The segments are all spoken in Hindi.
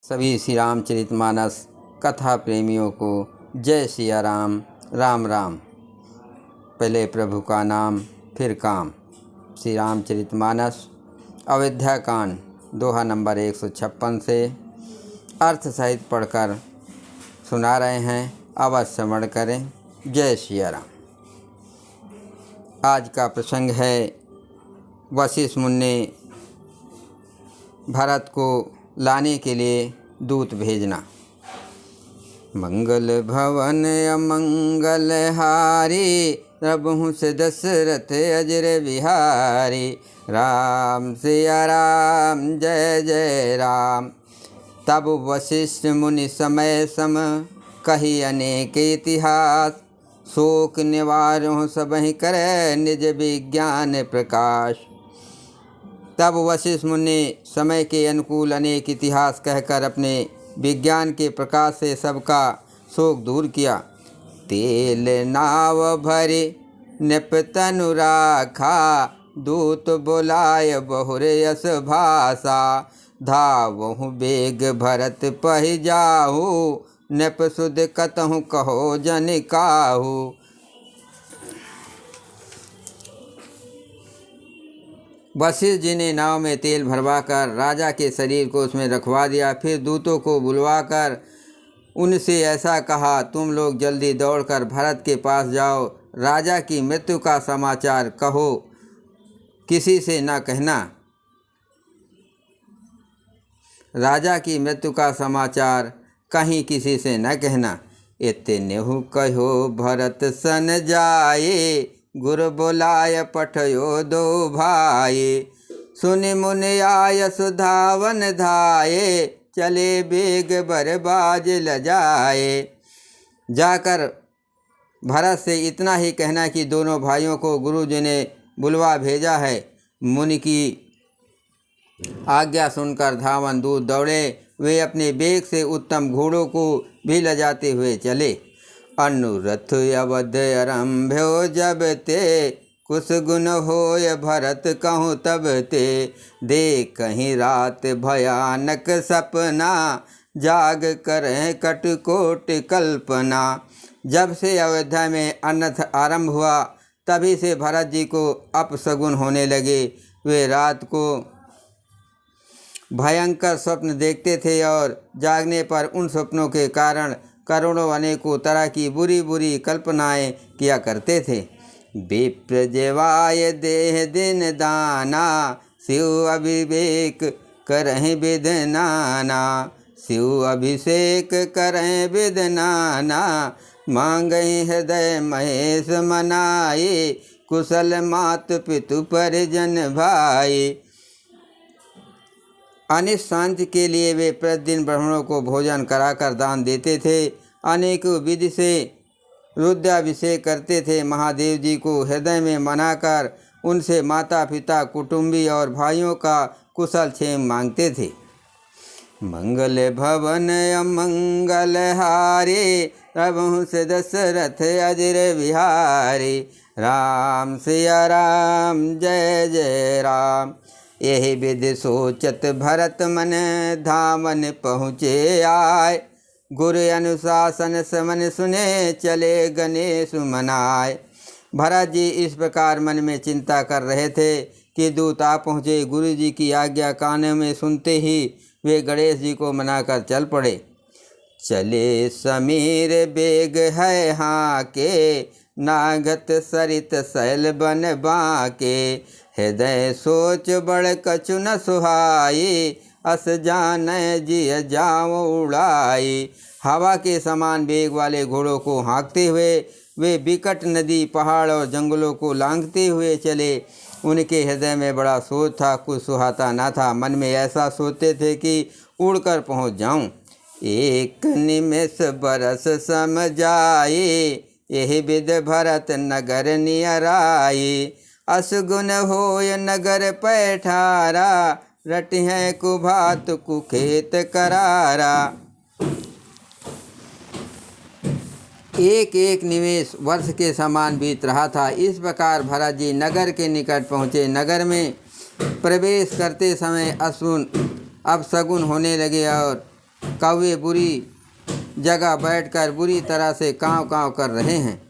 सभी श्री रामचरितमानस कथा प्रेमियों को जय सिया राम। राम राम। पहले प्रभु का नाम फिर काम। श्री रामचरितमानस अयोध्या कांड दोहा नंबर 156 से अर्थ सहित पढ़कर सुना रहे हैं। अवश्य श्रवण करें। जय सिया राम। आज का प्रसंग है वशिष्ठ मुनि ने भरत को लाने के लिए दूत भेजना। मंगल भवन अमंगल हारी, प्रभु से दशरथ अजर बिहारी। राम सिया राम जय जय राम। तब वशिष्ठ मुनि समय सम कही अनेक इतिहास। शोक निवारो सबहि करे निज विज्ञान प्रकाश। तब वशिष्ठ मुनि समय के अनुकूल अनेक इतिहास कहकर अपने विज्ञान के प्रकाश से सबका शोक दूर किया। तेल नाव भरे निपतनु राखा, दूत बोलाय बहुर यस भाषा। धावहु बेग भरत पहि जाहु, निप सुध कतहु कहो जन काहू। वशिष्ठ जी ने नाव में तेल भरवाकर राजा के शरीर को उसमें रखवा दिया। फिर दूतों को बुलवाकर उनसे ऐसा कहा, तुम लोग जल्दी दौड़कर भरत के पास जाओ, राजा की मृत्यु का समाचार कहो, किसी से न कहना। राजा की मृत्यु का समाचार कहीं किसी से न कहना। इतनेहु कहो भरत सन जाए, गुरु बोलाय पठयो दो भाई। सुनि मुनि आय सुधावन धाये, चले बेग बरबाज लजाए। जाकर भरत से इतना ही कहना कि दोनों भाइयों को गुरु जी ने बुलवा भेजा है। मुनि की आज्ञा सुनकर धावन दूर दौड़े। वे अपने बेग से उत्तम घोड़ों को भी लजाते हुए चले। अनुरथ अवध आरंभ्यो जब ते, कुछ गुण होय भरत कहूँ तब ते। देख कहीं रात भयानक सपना, जाग करें कटकोट कल्पना। जब से अयोध्या में अनर्थ आरंभ हुआ तभी से भरत जी को अपशगुन होने लगे। वे रात को भयंकर स्वप्न देखते थे और जागने पर उन स्वप्नों के कारण करोड़ों अनेकों तरह की बुरी बुरी कल्पनाएं किया करते थे। विप्र जेवाय देह दिन दाना, शिव अभिषेक करें विध नाना। शिव अभिषेक करें विध नाना, मांगई हृदय महेश मनाए। कुशल मात पितु परिजन भाई। अनिष्ट शांति के लिए वे प्रतिदिन ब्राह्मणों को भोजन कराकर दान देते थे। अनेक विधि से रुद्राभिषेक करते थे। महादेव जी को हृदय में मनाकर उनसे माता पिता कुटुंबी और भाइयों का कुशल क्षेम मांगते थे। मंगल भवन अमंगल हारे, प्रभु से दशरथ अजर बिहारी। राम सिया राम जय जय राम। यही विधि सोचत भरत मन, धामन पहुँचे आए। गुरु अनुशासन समन सुने, चले गणेश मनाए। भरत जी इस प्रकार मन में चिंता कर रहे थे कि दूत आ पहुँचे। गुरु जी की आज्ञा कान में सुनते ही वे गणेश जी को मनाकर चल पड़े। चले समीर बेग है हाँ के, नागत सरित शैल बन बाके। हृदय सोच बड़ कछु न सुहाई, अस जान जिय जाओ उड़ाई। हवा के समान बेग वाले घोड़ों को हाँकते हुए वे विकट नदी, पहाड़ और जंगलों को लांघते हुए चले। उनके हृदय में बड़ा सोच था, कुछ सुहाता न था। मन में ऐसा सोचते थे कि उड़कर पहुँच जाऊं। एक निमेष बरस सम जाए, यही विध भरत नगर नियराई। असगुन होय नगर पैठारा, रटिह कुभात कुखेत करारा। एक एक निमेष वर्ष के समान बीत रहा था। इस प्रकार भरत जी नगर के निकट पहुँचे। नगर में प्रवेश करते समय अपशगुन होने लगे और कौवे बुरी जगह बैठकर बुरी तरह से काँव काँव कर रहे हैं।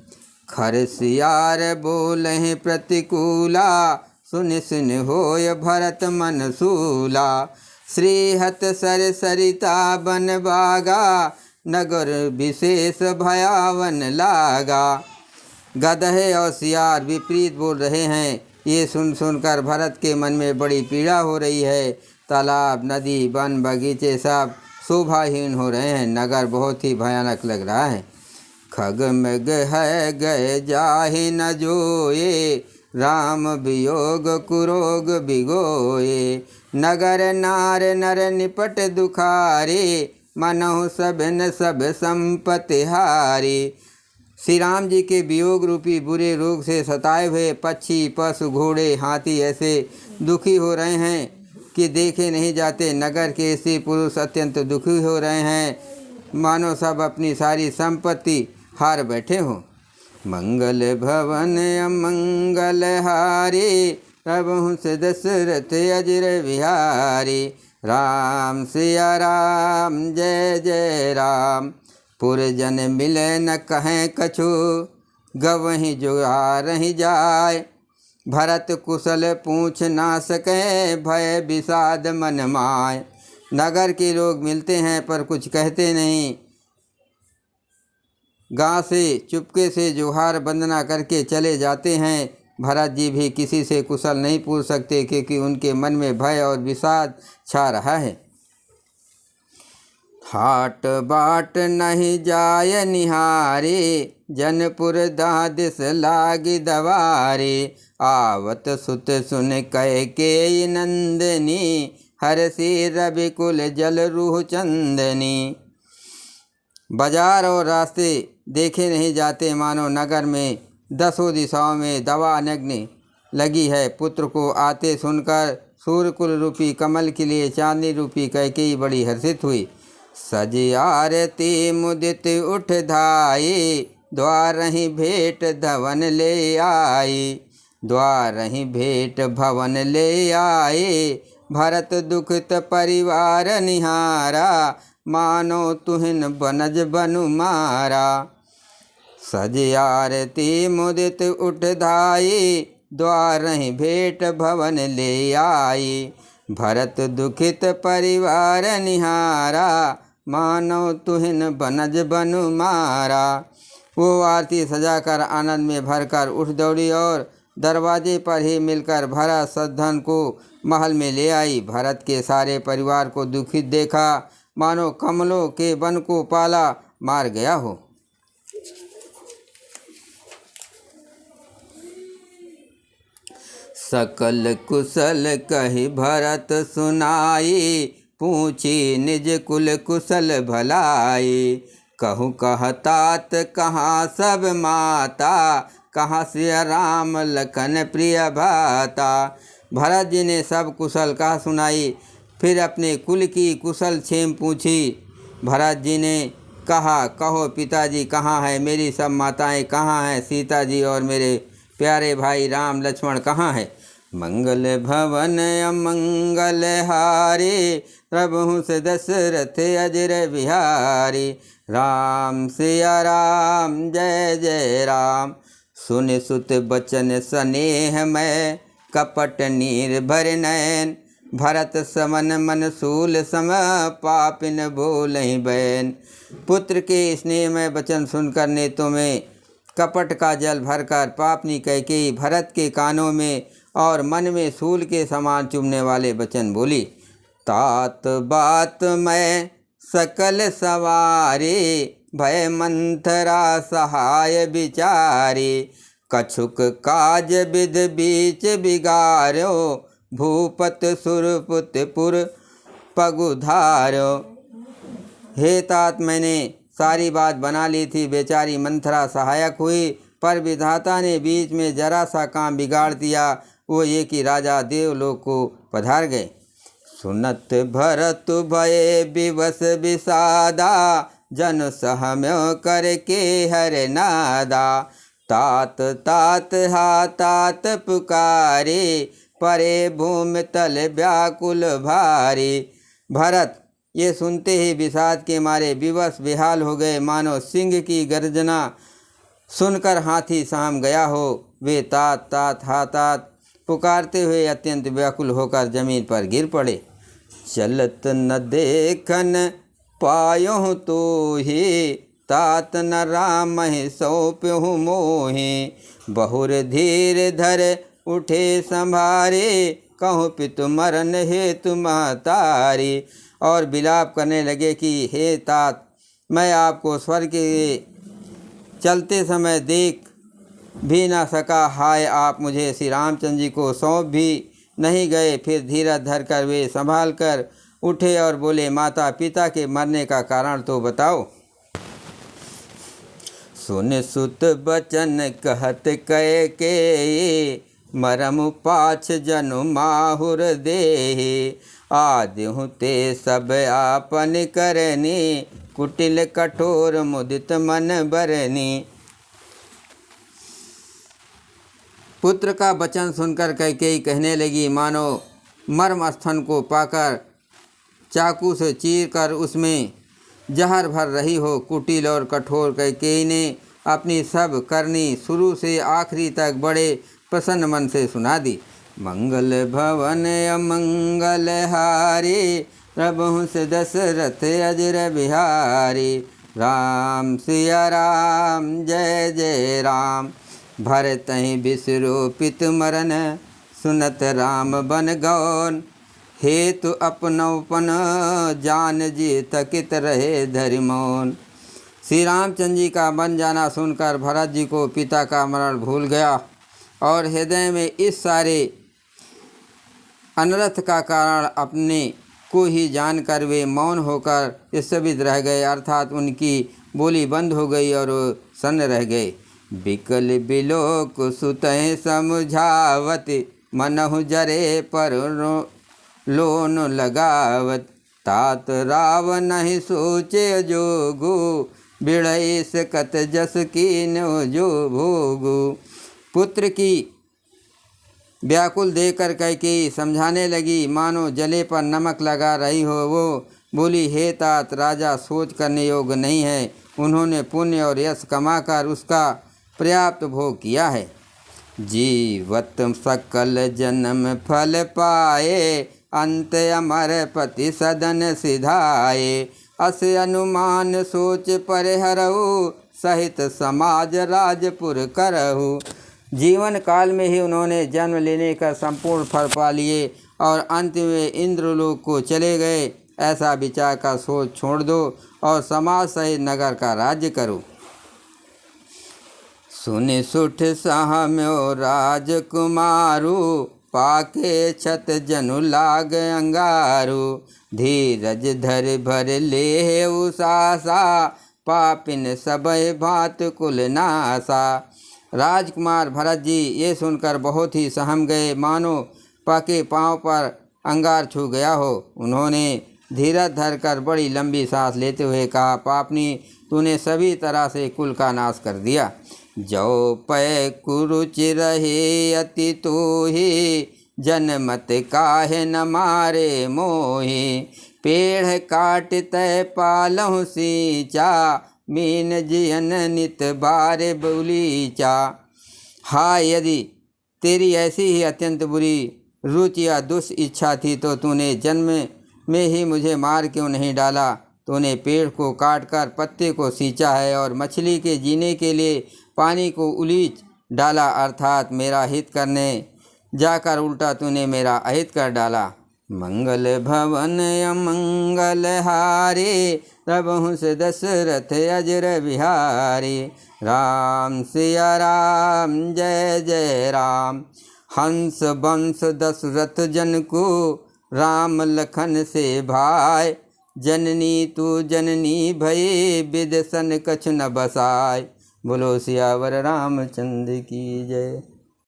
खरसियार बोले प्रतिकूला, सुन सुन होय भरत मन सूला। श्रीहत सर सरिता बन बागा, नगर विशेष भयावन लागा। गदहे और सियार विपरीत बोल रहे हैं। ये सुन सुनकर भरत के मन में बड़ी पीड़ा हो रही है। तालाब, नदी, वन, बगीचे सब शोभाहीन हो रहे हैं। नगर बहुत ही भयानक लग रहा है। खग मृग है गए जाहि न जोए, राम वियोग कुरोग बिगोए। नगर नार नर निपट दुखारे, मनहु सभिन सब संपत्ति हारे। श्री राम जी के वियोग रूपी बुरे रोग से सताए हुए पक्षी, पशु, घोड़े, हाथी ऐसे दुखी हो रहे हैं कि देखे नहीं जाते। नगर के स्त्री पुरुष अत्यंत दुखी हो रहे हैं, मानो सब अपनी सारी संपत्ति हार बैठे हो। मंगल भवन अमंगल हारे, प्रभु से दशरथ अजर बिहारी। राम सिया राम जय जय राम, पुरजन मिले न कहें कछु, गवहीं जुआ रही जाए। भरत कुशल पूछ ना सके, भय विषाद मन माय। नगर के लोग मिलते हैं पर कुछ कहते नहीं। गांव से चुपके से जोहार वंदना करके चले जाते हैं। भरत जी भी किसी से कुशल नहीं पूछ सकते, क्योंकि उनके मन में भय और विषाद छा रहा है। हाट बाट नहीं जाय निहारे, जनपुर दादिस लागी दवारे। आवत सुत सुन कह के नंदनी, हरसी रवि कुल जल रूह चंदनी। बाजार और रास्ते देखे नहीं जाते, मानो नगर में दसों दिशाओं में दवा अग्नि लगी है। पुत्र को आते सुनकर सूर्यकुल रूपी कमल के लिए चांदनी रूपी कैकेयी बड़ी हर्षित हुई। सज आरती मुदित उठ धाये, द्वार ही भेंट धवन ले आए। द्वार ही भेंट भवन ले आए, भरत दुखित परिवार निहारा। मानो तुहिन बनज बनु मारा। सज आरती मुदित उठ धाये, द्वार ही भेंट भवन ले आए। भरत दुखित परिवार निहारा, मानो तुहिन बनज बनु मारा। वो आरती सजाकर आनंद में भरकर उठ दौड़ी और दरवाजे पर ही मिलकर भरत सद्धन को महल में ले आई। भरत के सारे परिवार को दुखित देखा, मानो कमलों के वन को पाला मार गया हो। सकल कुशल कहि भरत सुनाई, पूछी निज कुल कुशल भलाई। कहूँ कहतात कहाँ सब माता, कहाँ सिया राम लखन प्रिय भाता। भरत जी ने सब कुशल कहा सुनाई, फिर अपने कुल की कुशल क्षेम पूछी। भरत जी ने कहा, कहो पिताजी कहाँ है, मेरी सब माताएं कहाँ हैं, सीता जी और मेरे प्यारे भाई राम लक्ष्मण कहाँ है। मंगल भवन अमंगल हारे, प्रभु से दशरथ अजर बिहारी। राम सिया राम जय जय राम, सुन सुत बचन स्नेह में, कपट निर्भर नयन। भरत समन मन सूल सम, पापिन बोलहि बैन। पुत्र के स्नेह में वचन सुनकर नेत्रों में कपट का जल भरकर पापनी कैकेयी भरत के कानों में और मन में सूल के समान चुभने वाले वचन बोली। तात बात मैं सकल सवारे, भय मंथरा सहाय विचारे। कछुक काज विध बीच बिगार्यो, भूपत सुरपुत पुर पगुधार्यो। हे तात, मैंने सारी बात बना ली थी, बेचारी मंथरा सहायक हुई, पर विधाता ने बीच में जरा सा काम बिगाड़ दिया। वो ये कि राजा देवलोक को पधार गए। सुनत भरत भय विवश विषादा, जन सहम्यो करके हर नादा। तात तात हा तात पुकारे, परे भूमि तल व्याकुल भारी। भरत ये सुनते ही विषाद के मारे विवश बेहाल हो गए, मानो सिंह की गर्जना सुनकर हाथी साम गया हो। वे तात तात हा तात पुकारते हुए अत्यंत व्याकुल होकर जमीन पर गिर पड़े। चलत न देखन पायो तो ही, तात न राम सौंप्यहु मोहे। बहुर धीर धर उठे संभारे, कहूँ पितु मरण हेतु महतारी। और विलाप करने लगे कि हे तात, मैं आपको स्वर्ग के चलते समय देख भी ना सका, हाय आप मुझे श्री रामचंद्र जी को सौंप भी नहीं गए। फिर धीरज धर कर वे संभाल कर उठे और बोले, माता पिता के मरने का कारण तो बताओ। सुन सुत बचन कहत कह के, मरम पाछ जनु माहुर देहि। आदिहु ते सब आपन करनी, कुटिल कठोर मुदित मन बरनी। पुत्र का वचन सुनकर कैकेयी कहने लगी, मानो मर्म स्थन को पाकर चाकू से चीर कर उसमें जहर भर रही हो। कुटिल और कठोर कैकेयी ने अपनी सब करनी शुरू से आखिरी तक बड़े प्रसन्न मन से सुना दी। मंगल भवन अमंगल हारी, प्रभु से दशरथ अजर बिहारी। राम सिया राम जय जय राम, भरतहि बिसरो पित मरन। सुनत राम बन गौन, हेतु अपनौपन जान जी तकित रहे धरि मौन। श्री रामचंद्र जी का बन जाना सुनकर भरत जी को पिता का मरण भूल गया और हृदय में इस सारे अनर्थ का कारण अपने को ही जानकर वे मौन होकर स्तब्ध रह गए, अर्थात उनकी बोली बंद हो गई और सन्न रह गए। बिकल बिलोक सुतहि समझावत, मनहु जरे पर लोन लगावत। तात राव नहीं सोचे जोगु, बिड़ई सकत जस कीन्यो जो भोगु। पुत्र की व्याकुल देखकर कैकेयी समझाने लगी, मानो जले पर नमक लगा रही हो। वो बोली, हे तात, राजा सोच करने योग्य नहीं है। उन्होंने पुण्य और यश कमाकर उसका पर्याप्त भोग किया है। जीवत सकल जन्म फल पाए, अंत अमर पति सदन सिधाए। अस अनुमान सोच परिहरहु, सहित समाज राजपुर करहु। जीवन काल में ही उन्होंने जन्म लेने का संपूर्ण फल पा लिए और अंत में इंद्रलोक को चले गए। ऐसा विचार का सोच छोड़ दो और समाज सहित नगर का राज्य करो। सुनि सुठ सहम्यो राजकुमारु, पाके छत जनु लाग अंगारु। धीरज धर भर ले उसासा, पापिन सबय भात कुल नासा। राजकुमार भरत जी ये सुनकर बहुत ही सहम गए, मानो पाके पांव पर अंगार छू गया हो। उन्होंने धीरज धरकर बड़ी लंबी सांस लेते हुए कहा, पापनी, तूने सभी तरह से कुल का नाश कर दिया। जो पै कुरुचि रहे अति तोहि, जनमत काहे न मारे मोहि। पेड़ काट तय पालहु सींचा, मीन जियन नित बारे बुलीचा। हाय, यदि तेरी ऐसी ही अत्यंत बुरी रुचि या दुष्ट इच्छा थी तो तूने जन्म में ही मुझे मार क्यों नहीं डाला। तूने पेड़ को काटकर पत्ते को सींचा है और मछली के जीने के लिए पानी को उलीच डाला, अर्थात मेरा हित करने जाकर उल्टा तूने मेरा अहित कर डाला। मंगल भवन अमंगल हारे, प्रभु से दशरथ अजर बिहारी। राम सिया राम जय जय राम, हंस वंश दशरथ जन को, राम लखन से भाई। जननी तू जननी भये, विद सन कछु न बसाय। बोलो सियावर रामचंद्र की जय।